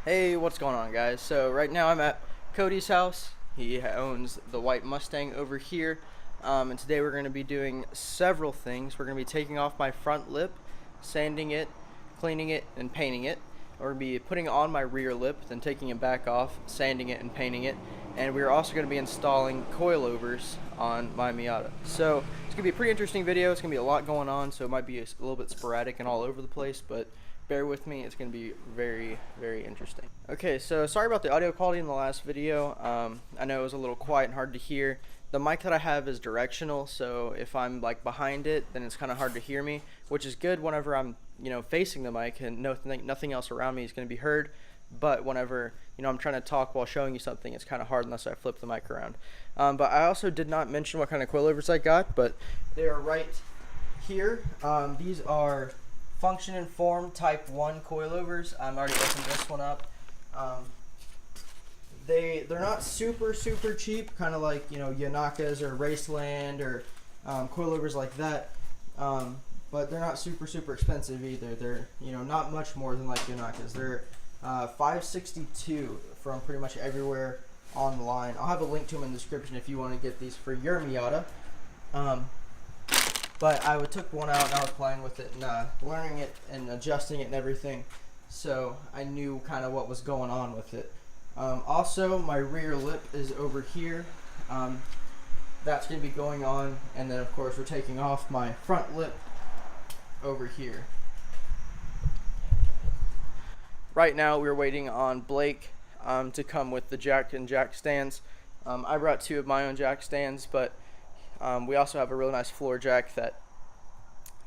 Hey, what's going on, guys? So right now I'm at Cody's house. He owns the white Mustang over here, and today we're going to be doing several things. We're going to be taking off my front lip, sanding it, cleaning it, and painting it. We're going to be putting on my rear lip, then taking it back off, sanding it, and painting it. And we're also going to be installing coilovers on my Miata. So it's going to be a pretty interesting video. It's going to be a lot going on, so it might be a little bit sporadic and all over the place, but bear with me, it's going to be very, very interesting. Okay, so sorry about the audio quality in the last video. I know it was a little quiet and hard to hear. The mic that I have is directional, so if I'm like behind it, then it's kind of hard to hear me, which is good whenever I'm, facing the mic and nothing else around me is going to be heard. But whenever, I'm trying to talk while showing you something, it's kind of hard unless I flip the mic around. But I also did not mention what kind of coilovers I got, but they are right here. These are Function and Form Type 1 coilovers. I'm already opened this one up. They're not super cheap, kind of like Yanakas or Raceland or coilovers like that. But they're not super expensive either. They're not much more than like Yanakas. They're $562 from pretty much everywhere online. I'll have a link to them in the description if you want to get these for your Miata. But I took one out and I was playing with it and learning it and adjusting it and everything, so I knew kind of what was going on with it. Also, my rear lip is over here. That's going to be going on, and then of course we're taking off my front lip over here. Right now we're waiting on Blake to come with the jack and jack stands. I brought two of my own jack stands, but we also have a really nice floor jack that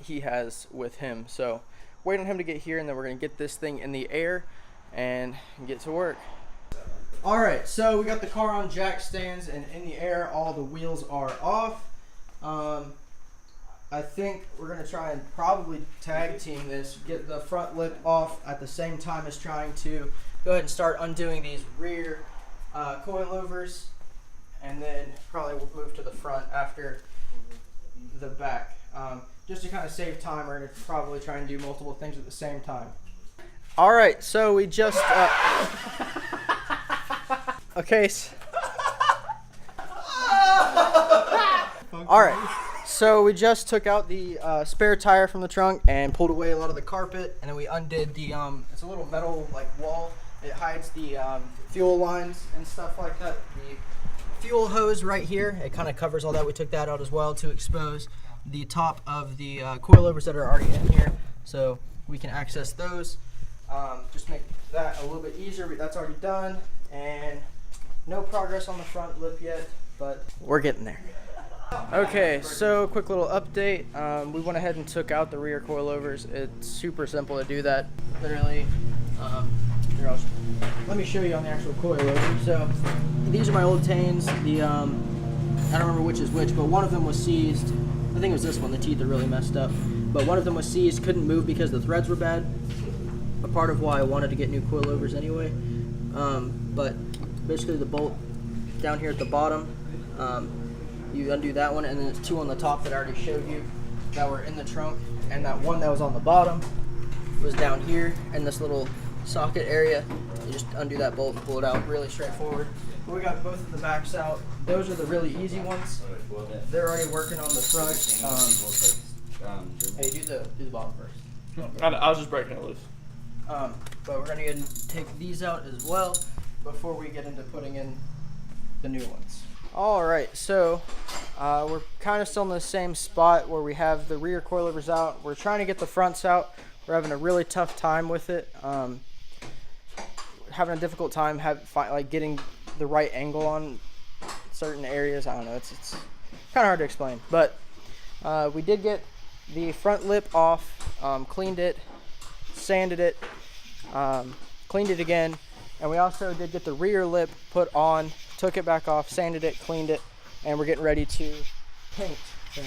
he has with him. So wait on him to get here, and then we're going to get this thing in the air and get to work. Alright, so we got the car on jack stands and in the air. All the wheels are off. I think we're going to try and probably tag team this, get the front lip off at the same time as trying to go ahead and start undoing these rear coilovers. And then probably we'll move to the front after the back. Just to kind of save time, we're going to probably try and do multiple things at the same time. Alright, so we just... okay. Alright, so we just took out the spare tire from the trunk and pulled away a lot of the carpet. And then we undid the... it's a little metal wall. It hides the fuel lines and stuff like that. The fuel hose right here, it kind of covers all that. We took that out as well to expose the top of the coilovers that are already in here, so we can access those. Just make that a little bit easier, but that's already done. And no progress on the front lip yet, but we're getting there. Okay, so quick little update. We went ahead and took out the rear coilovers. It's super simple to do that. Literally, let me show you on the actual coilover. So these are my old Tanes. The I don't remember which is which, but one of them was seized. I think it was this one. The teeth are really messed up. But one of them was seized, couldn't move because the threads were bad. A part of why I wanted to get new coilovers anyway. But basically the bolt down here at the bottom, you undo that one, and then there's two on the top that I already showed you that were in the trunk, and that one that was on the bottom was down here in this little socket area. You just undo that bolt and pull it out. Really straightforward. We got both of the backs out. Those are the really easy ones. They're already working on the front. Hey, do the bottom first. I was just breaking it loose. But we're gonna go and take these out as well before we get into putting in the new ones. Alright, so we're kind of still in the same spot where we have the rear coilovers out. We're trying to get the fronts out. We're having a really tough time with it. Having a difficult time getting the right angle on certain areas. I don't know, it's kind of hard to explain. But we did get the front lip off, cleaned it, sanded it, cleaned it again, and we also did get the rear lip put on, took it back off, sanded it, cleaned it, and we're getting ready to paint them.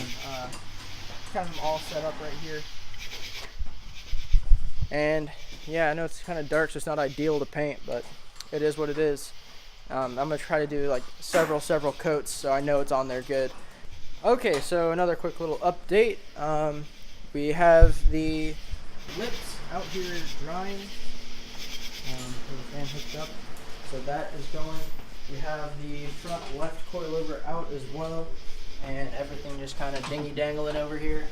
Kind of all set up right here. And yeah, I know it's kind of dark, so it's not ideal to paint, but it is what it is. I'm gonna try to do like several coats so I know it's on there good. Okay, so another quick little update. We have the lips out here drying. hooked up. So that is going. We have the front left coilover out as well, and everything just kind of dingy dangling over here.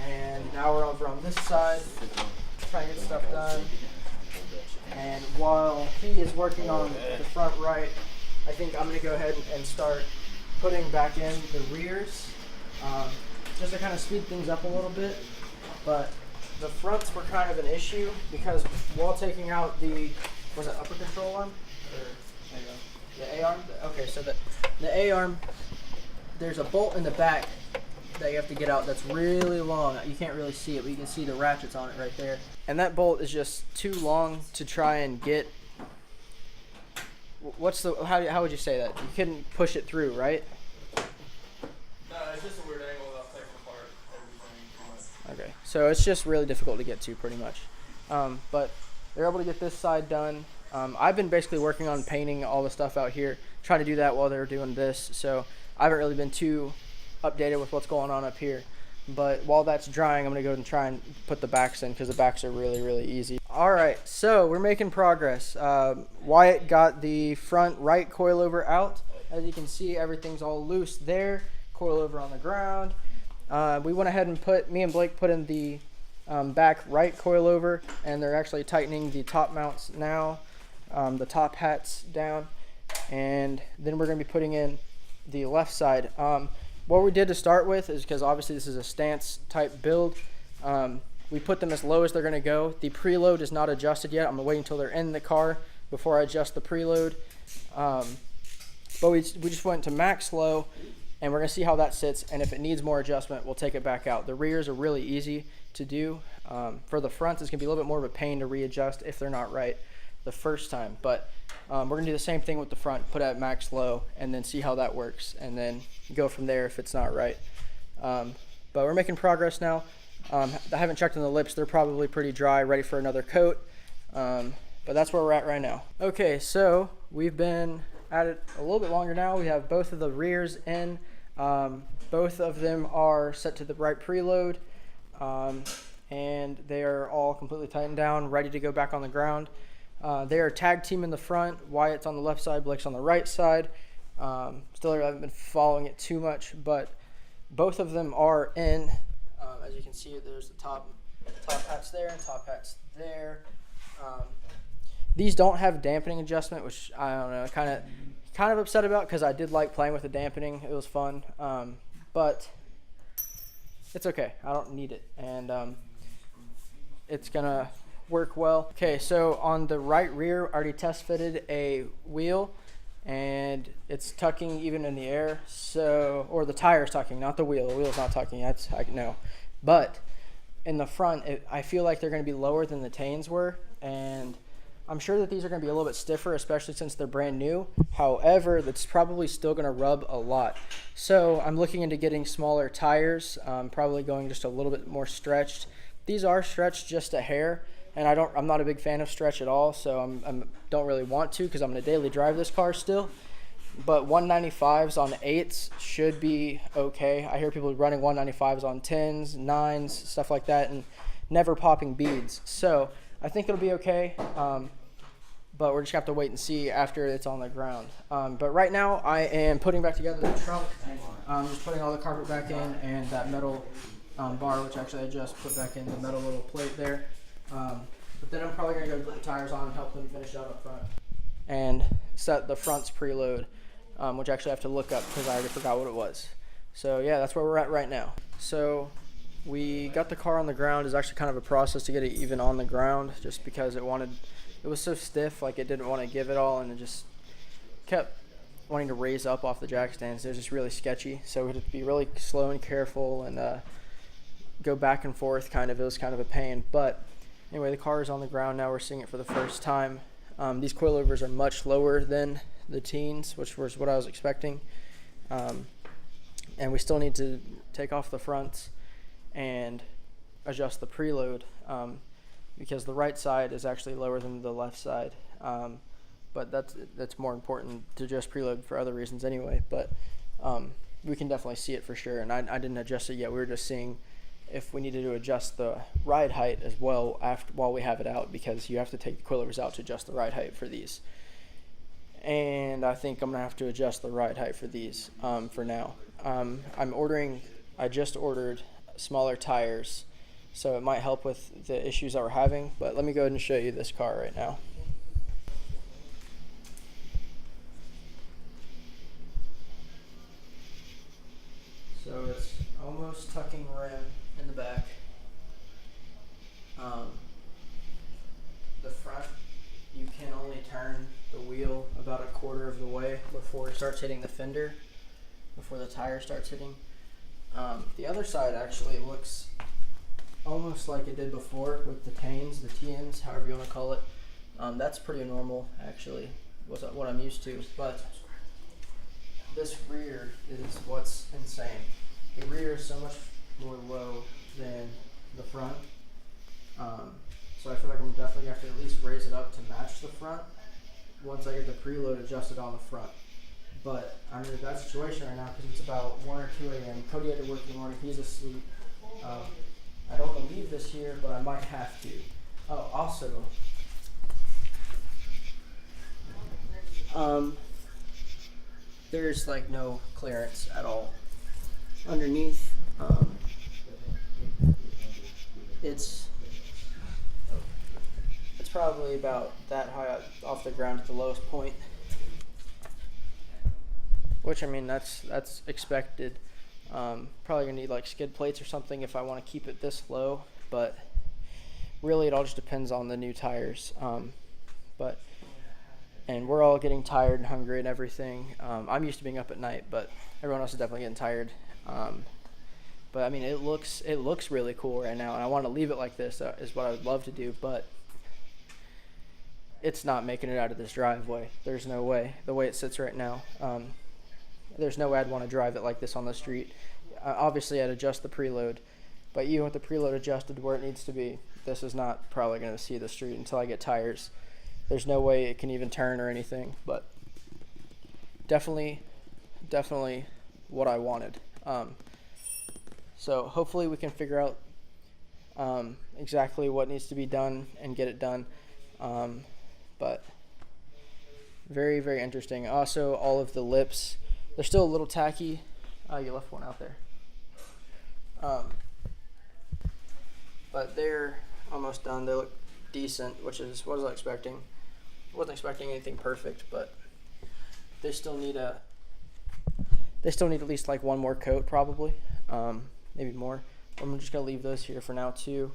And now we're over on this side, trying to get stuff done. And while he is working on the front right, I think I'm going to go ahead and start putting back in the rears, just to kind of speed things up a little bit. But the fronts were kind of an issue because while taking out the, was it upper control arm? Or the A-arm? Okay, so the A-arm, there's a bolt in the back that you have to get out that's really long. You can't really see it, but you can see the ratchets on it right there. And that bolt is just too long to try and get. What's the, how would you say that? You couldn't push it through, right? No, it's just a weird angle without taking apart everything. Okay, so it's just really difficult to get to pretty much. But they're able to get this side done. I've been basically working on painting all the stuff out here, trying to do that while they're doing this. So I haven't really been too updated with what's going on up here. But while that's drying, I'm going to go and try and put the backs in because the backs are really, really easy. All right, so we're making progress. Wyatt got the front right coilover out. As you can see, everything's all loose there. Coilover on the ground. We went ahead and me and Blake put in the back right coilover, and they're actually tightening the top mounts now, the top hats down, and then we're going to be putting in the left side. What we did to start with is, because obviously this is a stance type build, we put them as low as they're going to go. The preload is not adjusted yet. I'm going to wait until they're in the car before I adjust the preload. But we just went to max low, and we're going to see how that sits, and if it needs more adjustment, we'll take it back out. The rears are really easy to do. For the fronts, it's going to be a little bit more of a pain to readjust if they're not right the first time. But we're going to do the same thing with the front, put it at max low, and then see how that works, and then go from there if it's not right. But we're making progress now. I haven't checked on the lips. They're probably pretty dry, ready for another coat. But that's where we're at right now. Okay, so we've been at it a little bit longer now. We have both of the rears in. Both of them are set to the right preload, and they are all completely tightened down, ready to go back on the ground. They are tag team in the front. Wyatt's on the left side, Blake's on the right side. Still haven't been following it too much, but both of them are in. As you can see, there's the top hats there and top hats there. These don't have dampening adjustment, which I don't know, kind of upset about, because I did like playing with the dampening. It was fun, but it's okay. I don't need it, and it's gonna work well. Okay, so on the right rear, I already test fitted a wheel, and it's tucking even in the air. So, or the tire's tucking, not the wheel. The wheel's not tucking. I know, but in the front, I feel like they're going to be lower than the Tanes were, and I'm sure that these are going to be a little bit stiffer, especially since they're brand new. However, that's probably still going to rub a lot. So I'm looking into getting smaller tires, probably going just a little bit more stretched. These are stretched just a hair, and I'm not a big fan of stretch at all, so I don't really want to, because I'm going to daily drive this car still. But 195s on 8s should be okay. I hear people running 195s on 10s, 9s, stuff like that, and never popping beads. So I think it'll be okay, but we're just going to have to wait and see after it's on the ground. But right now, I am putting back together the trunk. Just putting all the carpet back in, and that metal bar, which actually I just put back in, the metal little plate there. But then I'm probably going to go put the tires on and help them finish up front. And set the front's preload, which actually I have to look up because I already forgot what it was. So yeah, that's where we're at right now. So we got the car on the ground. It's actually kind of a process to get it even on the ground, just because it was so stiff, like it didn't want to give it all, and it just kept wanting to raise up off the jack stands. It was just really sketchy. So we had to be really slow and careful and go back and forth kind of. It was kind of a pain. But anyway, the car is on the ground now. We're seeing it for the first time. These coilovers are much lower than the Teens, which was what I was expecting. And we still need to take off the fronts and adjust the preload, because the right side is actually lower than the left side. But that's more important to adjust preload for other reasons anyway. But we can definitely see it for sure. And I didn't adjust it yet. We were just seeing if we needed to adjust the ride height as well while we have it out, because you have to take the coilovers out to adjust the ride height for these. And I think I'm gonna have to adjust the ride height for these for now. I just ordered smaller tires, so it might help with the issues that we're having, but let me go ahead and show you this car right now. So it's almost tucking rim in the back. The front, you can only turn the wheel about a quarter of the way before it starts hitting the fender, before the tire starts hitting. The other side actually looks almost like it did before with the TNs, however you want to call it. That's pretty normal, actually, what I'm used to. But this rear is what's insane. The rear is so much more low than the front. So I feel like I'm definitely going to have to at least raise it up to match the front once I get the preload adjusted on the front. But I'm in a bad situation right now because it's about 1 or 2 a.m. Cody had to work in the morning. He's asleep. I don't want to leave this here, but I might have to. Oh, also, there's like no clearance at all underneath. It's probably about that high off the ground at the lowest point, which I mean that's expected. Probably gonna need like skid plates or something if I want to keep it this low, but really it all just depends on the new tires. And we're all getting tired and hungry and everything. I'm used to being up at night, but everyone else is definitely getting tired. But I mean, it looks really cool right now, and I want to leave it like this. Is what I would love to do, but it's not making it out of this driveway. There's no way. The way it sits right now, there's no way I'd want to drive it like this on the street. Obviously, I'd adjust the preload, but even with the preload adjusted where it needs to be, this is not probably going to see the street until I get tires. There's no way it can even turn or anything, but definitely what I wanted. So hopefully we can figure out exactly what needs to be done and get it done. But very, very interesting. Also, all of the lips, they're still a little tacky. Oh, you left one out there. But they're almost done. They look decent, which is what I was expecting. I wasn't expecting anything perfect, but they still need at least like one more coat, probably, maybe more. I'm just gonna leave those here for now too.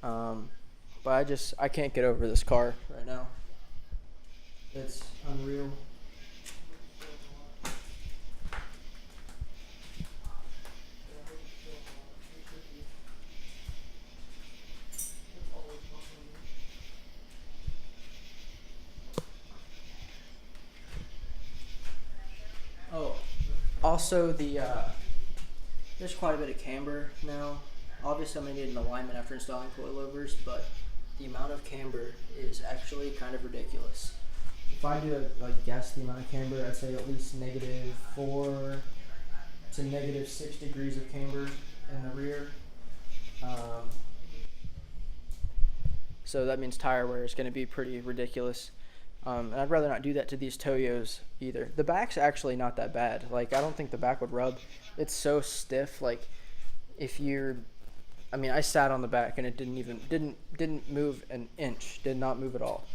But I can't get over this car right now. It's unreal. Oh, also there's quite a bit of camber now. Obviously, I'm gonna need an alignment after installing coilovers, but the amount of camber is actually kind of ridiculous. If I do guess the amount of camber, I'd say at least -4 to -6 degrees of camber in the rear. So that means tire wear is going to be pretty ridiculous. And I'd rather not do that to these Toyos either. The back's actually not that bad. Like, I don't think the back would rub. It's so stiff. Like, I sat on the back and it didn't move an inch. Did not move at all.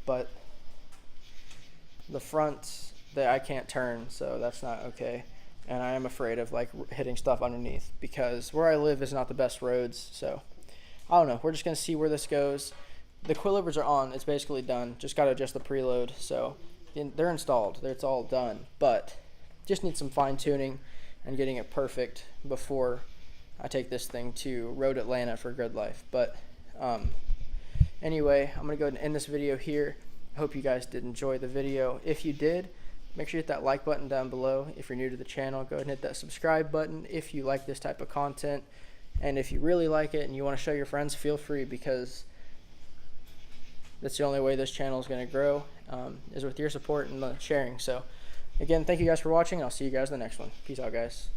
But the front, I can't turn, so that's not okay. And I am afraid of hitting stuff underneath because where I live is not the best roads. So I don't know. We're just gonna see where this goes. The coilovers are on. It's basically done. Just got to adjust the preload. So they're installed. It's all done. But just need some fine tuning and getting it perfect before I take this thing to Road Atlanta for good life. But anyway, I'm going to go ahead and end this video here. I hope you guys did enjoy the video. If you did, make sure you hit that like button down below. If you're new to the channel, go ahead and hit that subscribe button if you like this type of content. And if you really like it and you want to show your friends, feel free, because that's the only way this channel is going to grow, is with your support and the sharing. So again, thank you guys for watching. I'll see you guys in the next one. Peace out, guys.